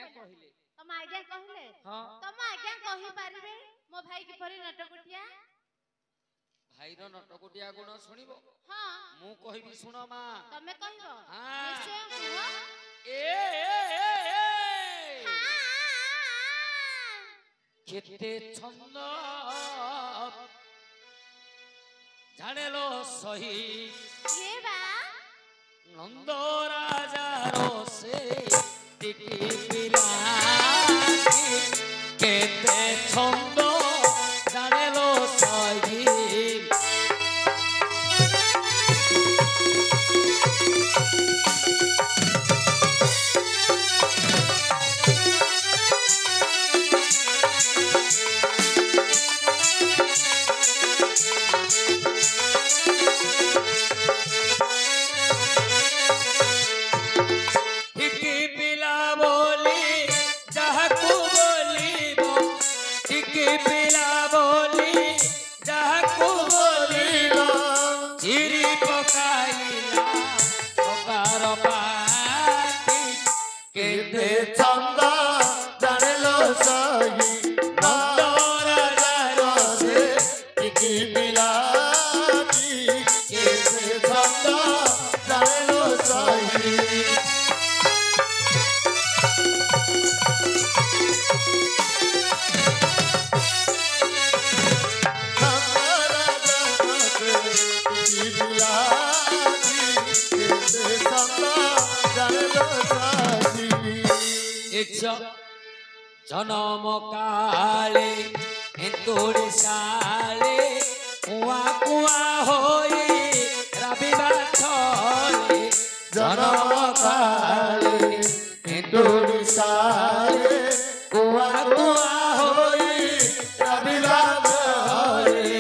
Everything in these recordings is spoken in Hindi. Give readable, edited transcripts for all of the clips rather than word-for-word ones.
तम आज्ञा कहले तम आज्ञा कहि पारिबे मो भाई की परी नटकुटिया भाई रो नटकुटिया गुण सुनिबो हां मु कहिबी सुनो मा तमे कहिबो निश्चय कुह ए केते छंद जानेलो सही ये बा नंद राजा रो से टिकी पिला केते छंद जानेलो सही जनम काले इंतुड़ी साले कुआ कुआ होई रविवा छले जनम काले इंतुड़ी साले कुआ कुआ होई रविवा छले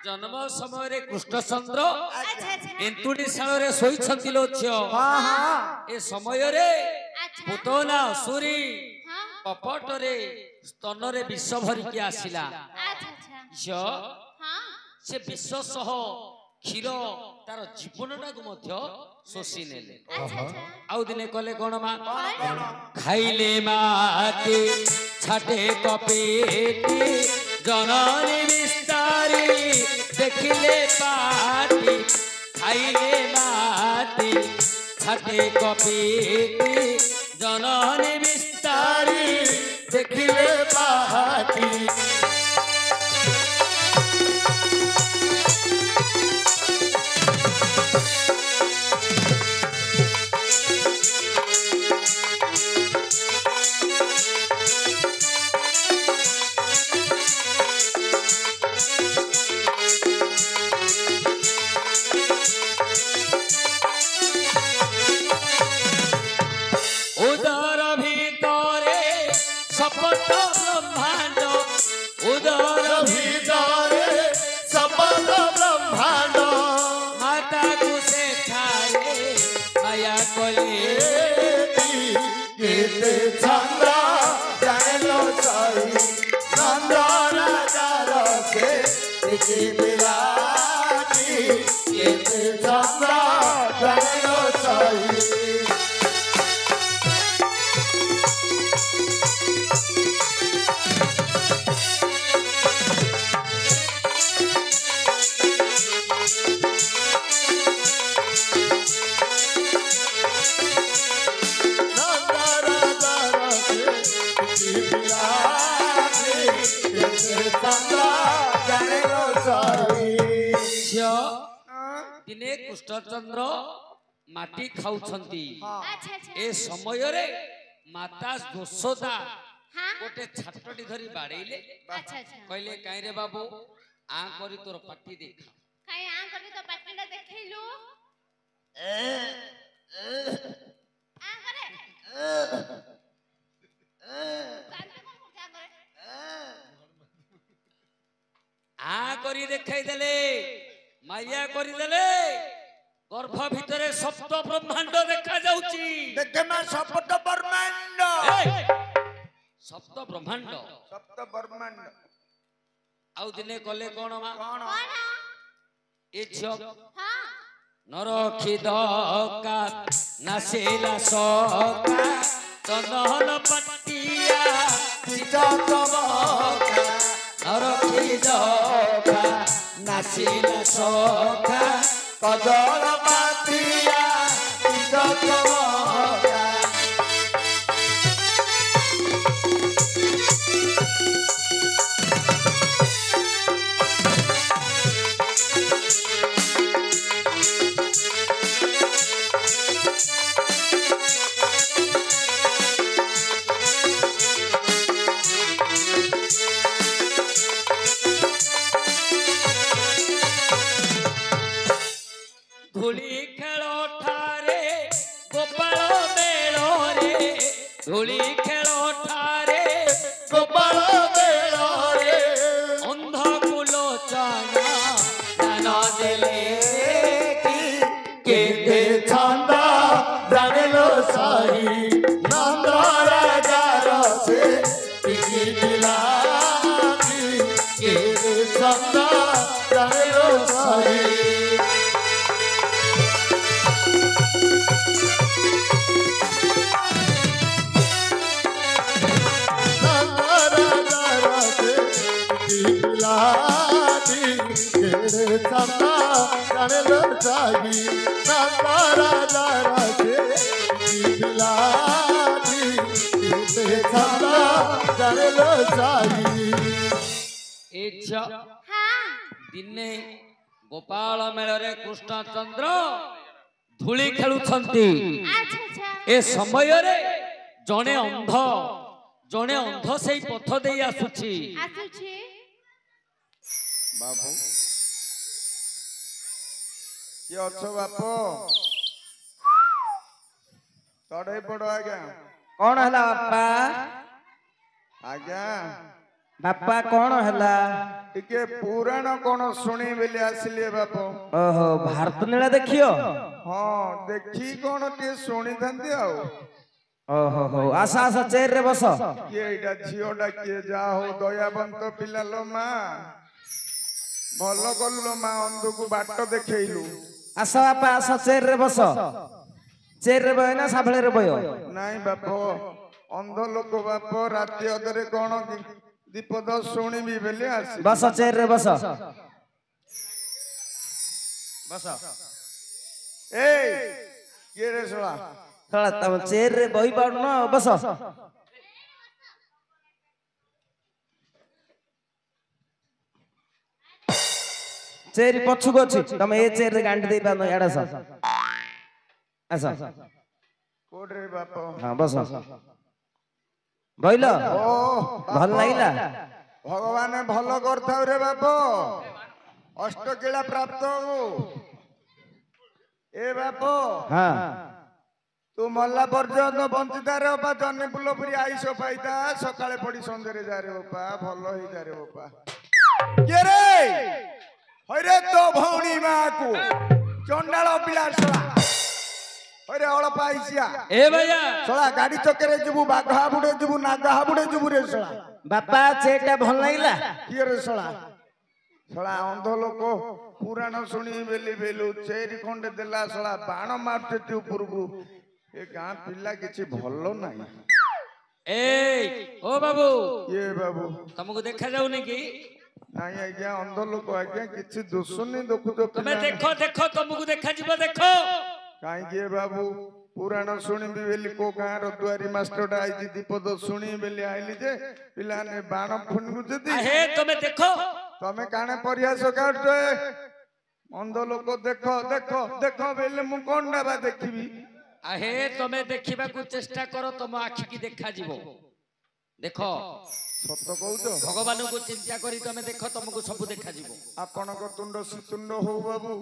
जन्म समय कृष्णचंद्र एंतुड़ी शाल शोई ए समय पुतना सुरी कपट स्तन विष भरिकी आसला से विष सह क्षीर तार जीवन टाक शोषी नेले आउ दिने कले कौन मा खाइले माटी छाटे कपेटी जननी विस्तारी देखिले पाटी खाइले माटी छाटे कपेटी जननी विस्तारी देखिले पाटी ଟିକି ବିଲାତି କେତେ ଚନ୍ଦ୍ର ଜାଣିଲ ସାଇ दिने कृष्णचंद्र माटी खाऊछंती अच्छा अच्छा ए समय रे माता यशोदा हाँ गोटे छाटटी धरी बाड़ेइले अच्छा अच्छा कहले काई रे बाबू आ करी तोर पाटी देखा काई आ करी तो पाटीला देखैलु आ करे कांदे कोन करते आ करे आ करी देखाई देले माया करी देले गर्भ भितरे सप्त ब्रह्मांड देखा जाउची देखे ना सप्त ब्रह्मांड सप्त ब्रह्मांड सप्त ब्रह्मांड आउ दिने कले कोन मा कौन कोन ए झियो हां नरखिदका नासेला सका चंदन पट्टिया सीता चमका नरखिदका नासेला सका कजल पातिया सीता चमका धूली खेलो ठारे गोपाल मेलो रे धूली खेलो ठारे गोपाल बेलो रे अंध कुलो चाना दाना देले केते छंद जानिलो साई नंद राजार से टिकी बिलाती केते छंद जानिलो साई इच्छा हां दिने गोपाल मेଳରେ कृष्णचंद्र धूली खेलुछंती अच्छा अच्छा ए समय रे जणे अंध सेई पथ देई आसुछि आसुछि बाबू ये अच्छो बापो तड़े पड़ो आज्ञा कौन है बापा आज्ञा बापा कौन है टिके पुराण कोन सुनी बेले आसिले बापो ओहो भारत नीला देखियो हाँ देखी कोन टे सुनी थंती आउ ओहो हो आसा आसा चेयर रे बस किए एटा झियोटा किए जा हो दयावंत पिला लो मा भलो कल्लो मा अंधु को बाट देखैलु आसा बापा आसा चेयर रे बस चेयर रे बय ना साभळे रे बय नाई बापो अंध लोक बापो राति अदरे कोन दीपद सुनिबी बेले आसी बस चेयर रे बस बस ए किए रे सोला थोड़ा तम चेयर रे बही पाडु न बस चेयर पछुक अछि तम ए चेयर रे गांडी दे पानो याडा सा आसा कोड रे बापो हां बस भइल ओ भल लागिला भगवान भलो करथाउ रे बापो अष्टकीला प्राप्त हो ए बापो हां तू मल्ला पर्यंत बंचिता रे बापा जन्ने फुलपुरी आइसो पाइता सकाळे पडी संजरे जा रे बापा भलो होई जा रे बापा के रे हरे तो भौणी माकू चंडाळ पिलासला हरे अळ पाइसिया ए भैया सळा गाडी चकरे जबु बाघा बुडे जबु नागा बुडे जबु रे सळा बापा चेटा भल लागिला के रे सळा ଶଳା ଅନ୍ଧ ଲୋକ ପୁରାଣ ଶୁଣି ବେଲି ବେଲୁ ଚେରି ଖଣ୍ଡେ ଦେଲା ଶଳା ବାଣ ମାରୁଛନ୍ତି ଉପରକୁ। ଏ ଗାଁ ପିଲା କିଛି ଭଲ ନାହିଁ। ଏଇ ଓ ବାବୁ, ଇଏ ବାବୁ ତମକୁ ଦେଖା ଯାଉନି କି? ନାଇଁ ଆଜ୍ଞା, ଅନ୍ଧ ଲୋକ ଆଜ୍ଞା, କିଛି ଦୋଷୁନି ଦେଖୁଛ ତମେ ପିଲା। ଦେଖ ଦେଖ, ତମକୁ ଦେଖାଯିବ ଦେଖ। କାହିଁକି ଏ ବାବୁ ପୁରାଣ ଶୁଣିବି ବେଲି କୋ ଗାଁର ଦୁଆରୀ ମାଷ୍ଟରଟା ଆଇଛି ଦୀପଦ ଶୁଣି ବେଲି ଆଇଲି ଯେ ପିଲାମାନେ ବାଣ ଫୁନଗୁଛନ୍ତି। ହେ ତମେ ଦେଖ। ତମେ କାଣେ ପରିହାସ କାଟୁଛ? ଅନ୍ଧ ଲୋକ ଦେଖ ଦେଖ ଦେଖ ବେଲେ ମୁଁ କଣ ନେବା ଦେଖିବି? ଆହେ ତମେ ଦେଖିବାକୁ ଚେଷ୍ଟା କର, ତମ ଆଖିକି ଦେଖାଯିବ। ଦେଖ, ସତ କହୁଛ? ଭଗବାନଙ୍କୁ ଚିନ୍ତା କରି ତମେ ଦେଖ, ତମକୁ ସବୁ ଦେଖାଯିବ। ଆପଣଙ୍କ ତୁଣ୍ଡ ସୁତୁଣ୍ଡ ହଉ ବାବୁ,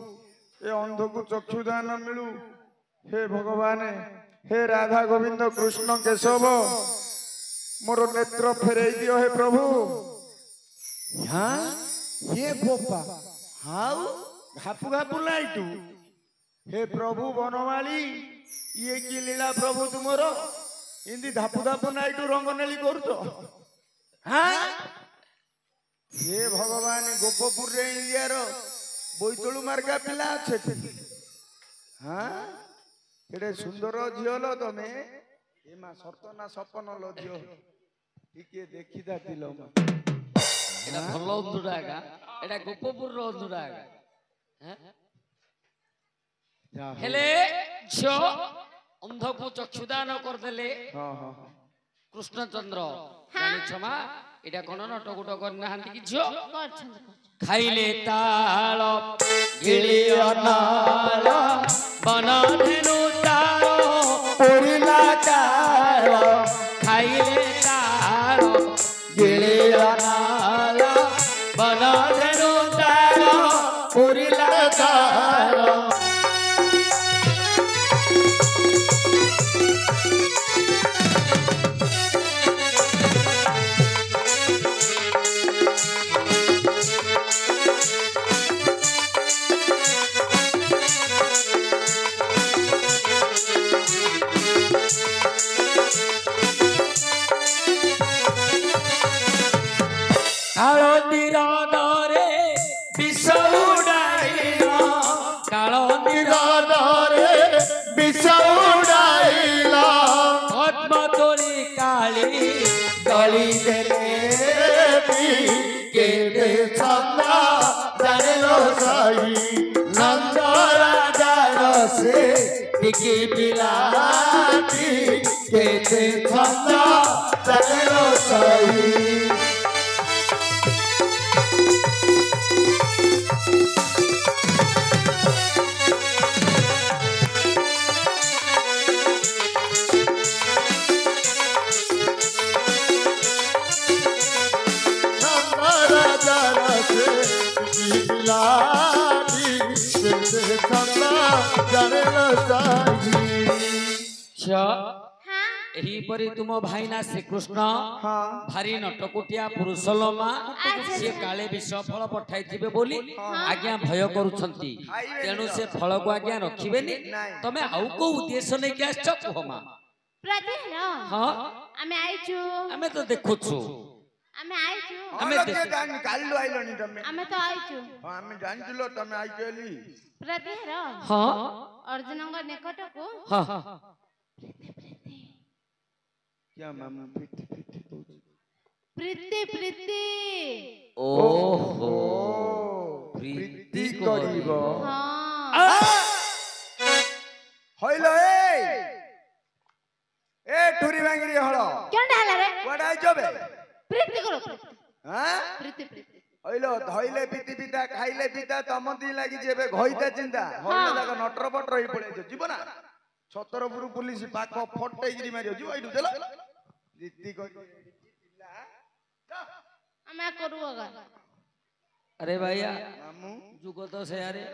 ଏ ଅନ୍ଧକୁ ଚକ୍ଷୁଦାନ ମିଳୁ। हे भगवान, हे राधा गोविंद कृष्ण केशव, मोर नेत्र फेरई दियो हे प्रभु। हाँ ये बोपा हाउ घापु घापु लाइटू। हे प्रभु बनमाली, ये की लीला प्रभु तुमरो? इंदी धापु धापु नाइटू रंग नेली करूचो? हाँ हे भगवान, गोपपुर रे इंडिया रो बोईतळु मार्का पिला अच्छे। हाँ एडे सुंदर झियो लो तमे, एमा सत ना सपन लो झियो? टिके देखि दातिलो मा। एटा भलो अंधुडा आगा, एटा गोपपुर रो अंधुडा आगा। हेले झियो अंध को चक्षुदान कर देले। हां हां कृष्णचंद्र जानि क्षमा, एटा कोन नटकुट कर नाहंती कि झियो? करछन खाइले ताल गिलियो नाल बन धेनु तारो पुरिला ताल। खाइले ताल गिलियो नाल बन धेनु तारो पुरिला ताल। काळोंदीर दरे विष उडाइला, काळोंदीर दरे विष उडाइला। पद्म तोरी काळी गळी देले केते छंदा जानेलो साई। नंद राजार से टिकी बिलाती केते छंदा जानेलो साई। एहीपरि तुम भाईना श्रीकृष्ण भारी नटकुटिया पुरुषलोमा से काले विष फल पठाइथिबे बोली आज्ञा भय करूछंती, तेणु से फल को आज्ञा रखिबेनी। तमे आउ को उद्देश्य नै के आछो कोमा? प्रतिहर हां आमे आइछु, आमे तो देखुछु, आमे आइछु, आमे जान काल्लो आइलोनी तमे। आमे तो आइछु। हां आमे जानथिलो तमे आइकेली। प्रतिहर हां अर्जुनଙ୍କ निकटको हां क्या मामू पिठी पिठी कहू? प्रीति प्रीति ओहो प्रीति करिबो। हां होइलो ए ठुरी बांगरी हळो केनडा हला रे वडाई जबे प्रीति करो। हां प्रीति प्रीति होइलो धइले पिति पिता खाइले पिता तमदी लागि जेबे घइता चिंता होइलो जाका नटर बटर ही पळे जीव ना। छतरपुर पुलिस पाख फटै गिरी मारियो जीव आइडु चलो प्रीति करि पिला आमे करू अगर। अरे भैया मामू जुग तो से यारे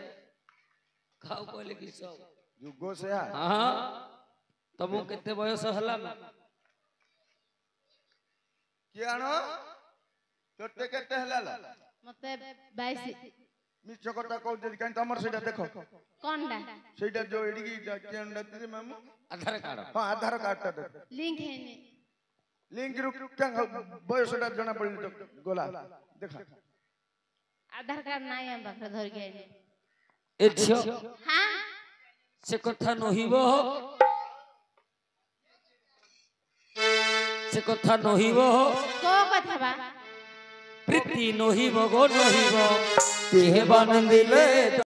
खाओ कहले कि सब जुगो से हां तमु केते बयस हला ना कि आनो तोते केते हला मते 22 मिछ कथा कहू जे काई तमर सेटा देखो कोनडा सेटा जो एडी की केनडा ते मामू आधार कार्ड। हां आधार कार्ड ता लिंक है ने लिंक रु क्या बयसटा जना पड़ली तो गोला देखा आधार कार्ड नाही हम पाखरे धर के आइले ए झियो हां से कथा नहिबो से कथा नहिबो को कथा बा प्रीति नहिबो गो नहिबो देह बन दिले